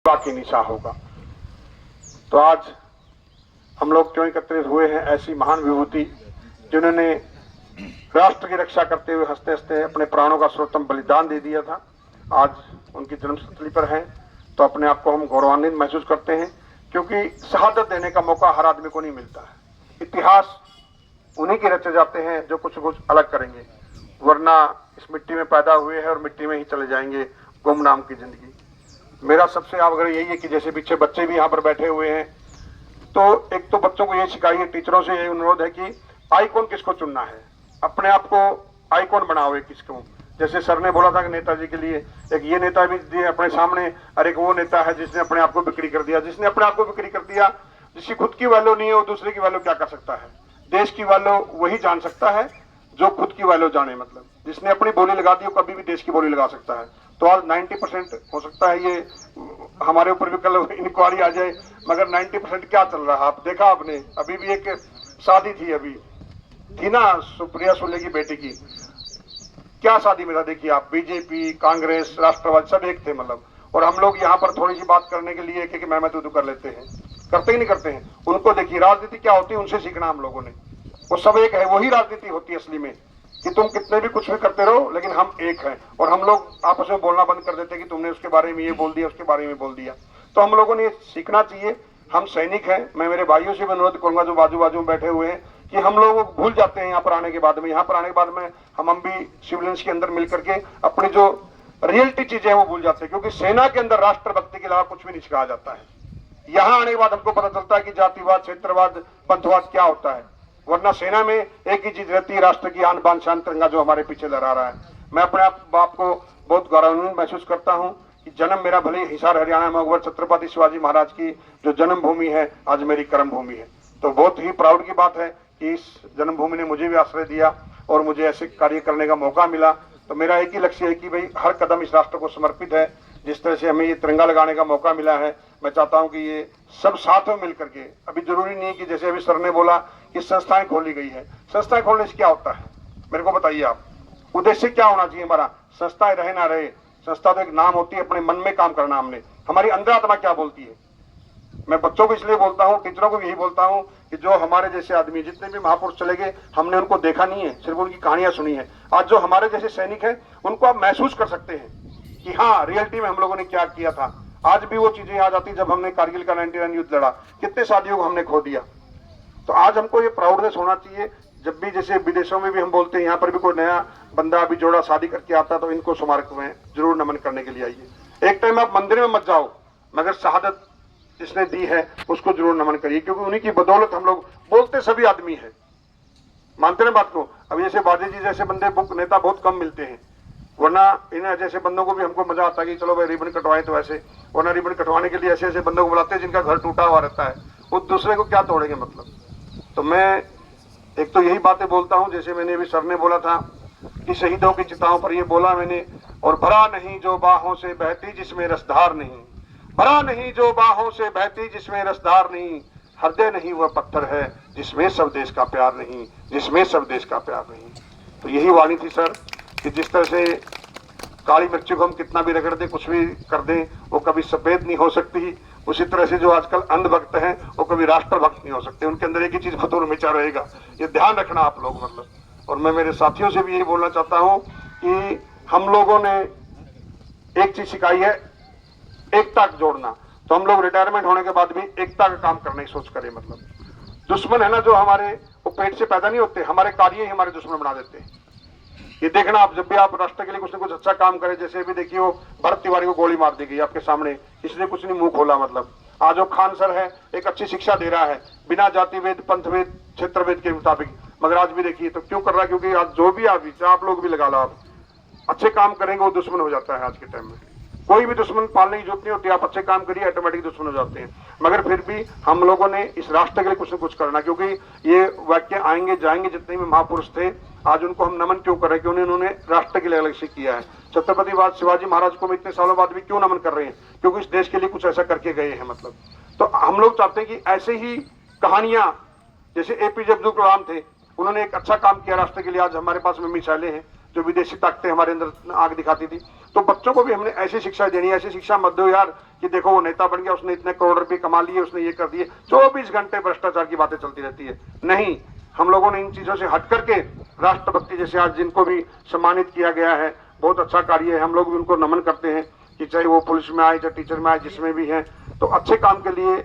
बाकी निशा होगा। तो आज हम लोग क्यों एकत्रित हुए हैं? ऐसी महान विभूति जिन्होंने राष्ट्र की रक्षा करते हुए हंसते हंसते अपने प्राणों का सर्वोत्तम बलिदान दे दिया था, आज उनकी जन्मस्थली पर है। तो अपने आप को हम गौरवान्वित महसूस करते हैं, क्योंकि शहादत देने का मौका हर आदमी को नहीं मिलता है। इतिहास उन्हीं के रचे जाते हैं जो कुछ कुछ अलग करेंगे, वरना इस मिट्टी में पैदा हुए हैं और मिट्टी में ही चले जाएंगे, गुमनाम की जिंदगी। मेरा सबसे आग्रह यही है कि जैसे पीछे बच्चे भी यहाँ पर बैठे हुए हैं, तो एक तो बच्चों को ये सिखाइए, टीचरों से यही अनुरोध है कि आइकॉन किसको चुनना है, अपने आप को आइकॉन बनाओ एक किसको। जैसे सर ने बोला था कि नेताजी के लिए एक ये नेता भी दिए अपने सामने, और एक वो नेता है जिसने अपने आप को बिक्री कर दिया। जिसने अपने आप को बिक्री कर दिया, जिसकी खुद की वैल्यू नहीं है, वो दूसरे की वैल्यू क्या कर सकता है? देश की वैल्यू वही जान सकता है जो खुद की वैल्यू जाने। मतलब जिसने अपनी बोली लगा दी, वो कभी भी देश की बोली लगा सकता है। तो आज 90% हो सकता है ये हमारे ऊपर भी कल इंक्वायरी आ जाए, मगर 90% क्या चल रहा है आप देखा आपने? अभी भी एक शादी थी, अभी थी ना, सुप्रिया सुले की बेटी की। क्या शादी में था देखिए आप, बीजेपी, कांग्रेस, राष्ट्रवादी सब एक थे मतलब। और हम लोग यहाँ पर थोड़ी सी बात करने के लिए कि मैं तू कर लेते हैं, करते ही नहीं करते हैं। उनको देखिए राजनीति क्या होती है, उनसे सीखना हम लोगों ने। वो सब एक है, वही राजनीति होती है असली में, कि तुम कितने भी कुछ भी करते रहो लेकिन हम एक हैं। और हम लोग आपस में बोलना बंद कर देते हैं कि तुमने उसके बारे में ये बोल दिया, उसके बारे में बोल दिया। तो हम लोगों ने ये सीखना चाहिए। हम सैनिक हैं। मैं मेरे भाइयों से भी अनुरोध करूंगा जो बाजू बाजू में बैठे हुए हैं, कि हम लोग भूल जाते हैं यहाँ पर आने के बाद में। यहाँ पर आने के बाद में हम भी सिविलियंस के अंदर मिल करके अपनी जो रियलिटी चीजें हैं वो भूल जाते हैं, क्योंकि सेना के अंदर राष्ट्रभक्ति के अलावा कुछ भी नहीं सिखाया जाता है। यहाँ आने के बाद हमको पता चलता है कि जातिवाद, क्षेत्रवाद, पंथवाद क्या होता है। वरना सेना में एक ही चीज रहती है, राष्ट्र की आन बान शान तिरंगा जो हमारे पीछे लहरा रहा है। मैं अपने आप बाप को बहुत गौरवान्वित महसूस करता हूँ कि जन्म मेरा भले हिसार हरियाणा में हुआ, छत्रपति शिवाजी महाराज की जो जन्मभूमि है आज मेरी कर्म भूमि है। तो बहुत ही प्राउड की बात है कि इस जन्मभूमि ने मुझे भी आश्रय दिया और मुझे ऐसे कार्य करने का मौका मिला। तो मेरा एक ही लक्ष्य है कि भाई हर कदम इस राष्ट्र को समर्पित है। जिस तरह से हमें ये तिरंगा लगाने का मौका मिला है, मैं चाहता हूं कि ये सब साथ में मिलकर के, अभी जरूरी नहीं कि जैसे अभी सर ने बोला कि संस्थाएं खोली गई है, संस्थाएं खोलने से क्या होता है मेरे को बताइए आप? उद्देश्य क्या होना चाहिए हमारा? संस्थाएं रहे ना रहे, संस्था तो एक नाम होती है, अपने मन में काम करना हमने। हमारी अंतरात्मा क्या बोलती है? मैं बच्चों को इसलिए बोलता हूँ, टीचरों को भी यही बोलता हूँ कि जो हमारे जैसे आदमी, जितने भी महापुरुष चले गए, हमने उनको देखा नहीं है, सिर्फ उनकी कहानियां सुनी है। आज जो हमारे जैसे सैनिक हैं उनको आप महसूस कर सकते हैं कि हाँ रियलिटी में हम लोगों ने क्या किया था। आज भी वो चीजें याद आती जब हमने कारगिल का 99 युद्ध लड़ा, कितने साथियों को हमने खो दिया। तो आज हमको ये प्राउडनेस होना चाहिए। जब भी जैसे विदेशों में भी हम बोलते हैं, यहाँ पर भी कोई नया बंदा अभी जोड़ा शादी करके आता तो इनको स्मारक में जरूर नमन करने के लिए आइए। एक टाइम आप मंदिर में मत जाओ, मगर शहादत जिसने दी है उसको जरूर नमन करिए, क्योंकि उन्हीं की बदौलत हम लोग बोलते सभी आदमी हैं। मानते हैं बात को? अब जैसे बाजी जी जैसे बंदे बुक नेता बहुत कम मिलते हैं, वरना इन जैसे बंदों को भी हमको मजा आता है कि चलो भाई रिबन कटवाएं। तो ऐसे वरना रिबन कटवाने के लिए ऐसे ऐसे बंदों को बुलाते हैं जिनका घर टूटा हुआ रहता है, वो दूसरे को क्या तोड़ेंगे मतलब। तो मैं एक तो यही बातें बोलता हूँ, जैसे मैंने अभी सर ने बोला था कि शहीदों की चिताओं पर ये बोला मैंने, और भरा नहीं जो बाहों से बहती जिसमें रसधार नहीं, भरा नहीं जो बाहों से बहती जिसमें रसधार नहीं, हृदय नहीं वह पत्थर है जिसमें सब देश का प्यार नहीं, जिसमें सब देश का प्यार नहीं। तो यही वाणी थी सर, कि जिस तरह से काली मिर्ची को हम कितना भी रगड़ दें, कुछ भी कर दें, वो कभी सफेद नहीं हो सकती। उसी तरह से जो आजकल अंधभक्त हैं वो कभी राष्ट्रभक्त नहीं हो सकते। उनके अंदर एक ही चीज बतौर हमेशा रहेगा, ये ध्यान रखना आप लोग मतलब। और मैं मेरे साथियों से भी यही बोलना चाहता हूँ कि हम लोगों ने एक चीज सिखाई है, एकता जोड़ना। तो हम लोग रिटायरमेंट होने के बाद भी एकता का काम करने की सोच करें। मतलब दुश्मन है ना जो हमारे, वो पेट से पैदा नहीं होते, हमारे कार्य ही हमारे दुश्मन बना देते हैं। ये देखना आप, जब भी आप राष्ट्र के लिए कुछ न कुछ अच्छा काम करें, जैसे भी देखिए वो भरत तिवारी को गोली मार दी गई आपके सामने, इसने कुछ नहीं मुंह खोला। मतलब आज वो खान सर है, एक अच्छी शिक्षा दे रहा है बिना जातिवेद, पंथवेद, क्षेत्रवेद के मुताबिक, मगर आज भी देखिए तो क्यों कर रहा है? क्योंकि आज जो भी आप लोग भी लगा लो, आप अच्छे काम करेंगे वो दुश्मन हो जाता है। आज के टाइम में कोई भी दुश्मन पालने की जरूरत नहीं होती, आप अच्छे काम करिए ऑटोमेटिक दुश्मन हो जाते हैं। मगर फिर भी हम लोगों ने इस राष्ट्र के लिए कुछ न कुछ करना, क्योंकि ये वाक्य आएंगे जाएंगे, जितने भी महापुरुष थे आज उनको हम नमन क्यों कर रहे हैं? क्योंकि उन्होंने राष्ट्र के लिए अलग से किया है। छत्रपति शिवाजी महाराज को हम इतने सालों बाद भी क्यों नमन कर रहे हैं? क्योंकि इस देश के लिए कुछ ऐसा करके गए हैं। मतलब तो हम लोग चाहते हैं कि ऐसे ही कहानियां, जैसे एपीजे अब्दुल कलाम थे, उन्होंने एक अच्छा काम किया राष्ट्र के लिए। आज हमारे पास में मिसाइलें हैं जो विदेशी ताकतें हमारे अंदर आग दिखाती थी, तो बच्चों को भी हमने ऐसी शिक्षा देनी है। ऐसी शिक्षा मत दो यार कि देखो वो नेता बन गया, उसने इतने करोड़ रुपए कमा लिए, उसने ये कर दिए, 24 घंटे भ्रष्टाचार की बातें चलती रहती है। नहीं, हम लोगों ने इन चीजों से हट करके राष्ट्रभक्ति जैसे आज जिनको भी सम्मानित किया गया है, बहुत अच्छा कार्य है, हम लोग भी उनको नमन करते हैं कि चाहे वो पुलिस में आए, चाहे टीचर में आए, जिसमें भी है, तो अच्छे काम के लिए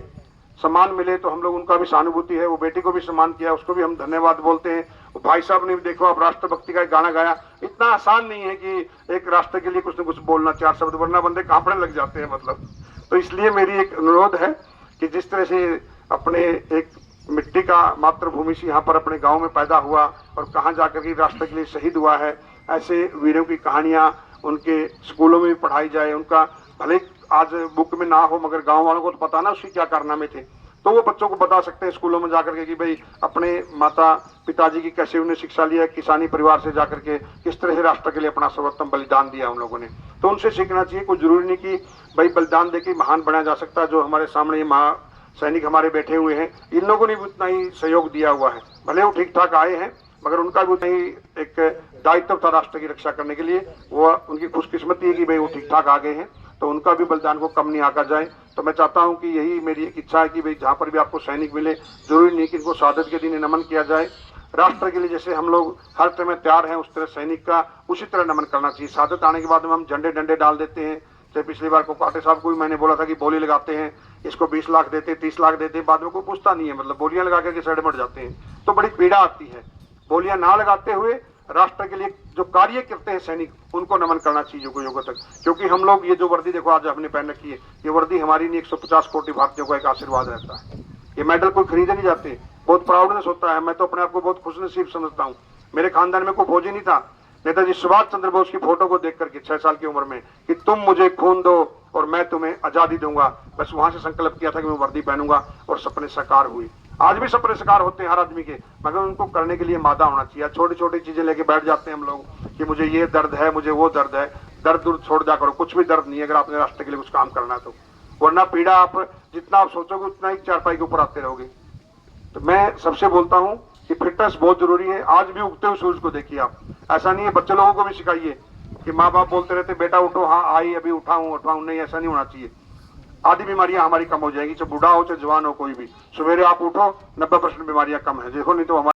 सम्मान मिले तो हम लोग उनका भी सहानुभूति है। वो बेटी को भी सम्मान किया, उसको भी हम धन्यवाद बोलते हैं। भाई साहब ने भी देखो आप राष्ट्रभक्ति का एक गाना गाया, इतना आसान नहीं है कि एक राष्ट्र के लिए कुछ न कुछ बोलना, 4 शब्द, वरना बंदे कांपने लग जाते हैं मतलब। तो इसलिए मेरी एक अनुरोध है कि जिस तरह से अपने एक मिट्टी का मातृभूमि से यहाँ पर अपने गांव में पैदा हुआ और कहाँ जाकर के राष्ट्र के लिए शहीद हुआ है, ऐसे वीरों की कहानियां उनके स्कूलों में भी पढ़ाई जाए। उनका भले आज बुक में ना हो मगर गांव वालों को तो पता ना उसके क्या कारनामे थे, तो वो बच्चों को बता सकते हैं स्कूलों में जाकर के कि भाई अपने माता पिताजी की कैसे उन्हें शिक्षा लिया, किसानी परिवार से जाकर के किस तरह से राष्ट्र के लिए अपना सर्वोत्तम बलिदान दिया उन लोगों ने। तो उनसे सीखना चाहिए। कोई जरूरी नहीं कि भाई बलिदान देके महान बनाया जा सकता। जो हमारे सामने ये महा सैनिक हमारे बैठे हुए हैं, इन लोगों ने भी उतना ही सहयोग दिया हुआ है। भले वो ठीक ठाक आए हैं मगर उनका भी उतना ही एक दायित्व था राष्ट्र की रक्षा करने के लिए। वो उनकी खुशकिस्मती है कि भाई वो ठीक ठाक आ गए हैं, तो उनका भी बलिदान को कम नहीं आका जाए। तो मैं चाहता हूं कि यही मेरी एक इच्छा है कि भाई जहां पर भी आपको सैनिक मिले, जरूरी नहीं कि इनको शहादत के दिन नमन किया जाए। राष्ट्र के लिए जैसे हम लोग हर समय तैयार हैं, उस तरह सैनिक का उसी तरह नमन करना चाहिए। शहादत आने के बाद में हम झंडे डंडे डाल देते हैं। जैसे पिछली बार कोकाटे साहब को भी मैंने बोला था कि बोली लगाते हैं, इसको 20 लाख देते, 30 लाख देते, बाद में कोई पूछता नहीं है, मतलब बोलियां लगा करके सड़ मर जाते हैं। तो बड़ी पीड़ा आती है। बोलियां ना लगाते हुए राष्ट्र के लिए जो कार्य करते हैं सैनिक, उनको नमन करना चाहिए युगों तक। क्योंकि हम लोग ये जो वर्दी देखो आज हमने पहन रखी है, ये वर्दी हमारी नहीं 150 कोटि भारतीयों का एक आशीर्वाद रहता है। ये मेडल कोई खरीदे नहीं जाते, बहुत प्राउडनेस होता है। मैं तो अपने आप को बहुत खुशनसीब समझता हूँ। मेरे खानदान में कोई फौजी नहीं था। नेताजी सुभाष चंद्र बोस की फोटो को देख करके 6 साल की उम्र में कि तुम मुझे खून दो और मैं तुम्हें आजादी दूंगा, बस वहां से संकल्प किया था कि मैं वर्दी पहनूंगा और सपने साकार हुए। आज भी सपने साकार होते हैं हर आदमी के, मगर उनको करने के लिए मादा होना चाहिए। छोटी छोटी चीजें लेके बैठ जाते हैं हम लोग कि मुझे ये दर्द है, मुझे वो दर्द है। दर्द दूर छोड़ जा करो, कुछ भी दर्द नहीं है अगर आपने राष्ट्र के लिए कुछ काम करना है तो, वरना पीड़ा आप जितना आप सोचोगे उतना ही चारपाई के ऊपर आते रहोगे। तो मैं सबसे बोलता हूँ कि फिटनेस बहुत जरूरी है। आज भी उगते हुए सूरज को देखिए आप, ऐसा नहीं है। बच्चे लोगों को भी सिखाइए कि माँ बाप बोलते रहते बेटा उठो, हाँ आई अभी उठाऊं, नहीं, ऐसा नहीं होना चाहिए। आधी बीमारियां हमारी कम हो जाएगी, चाहे बूढ़ा हो चाहे जवान हो कोई भी। सवेरे आप उठो, 90% बीमारियां कम है। देखो नहीं तो हमारे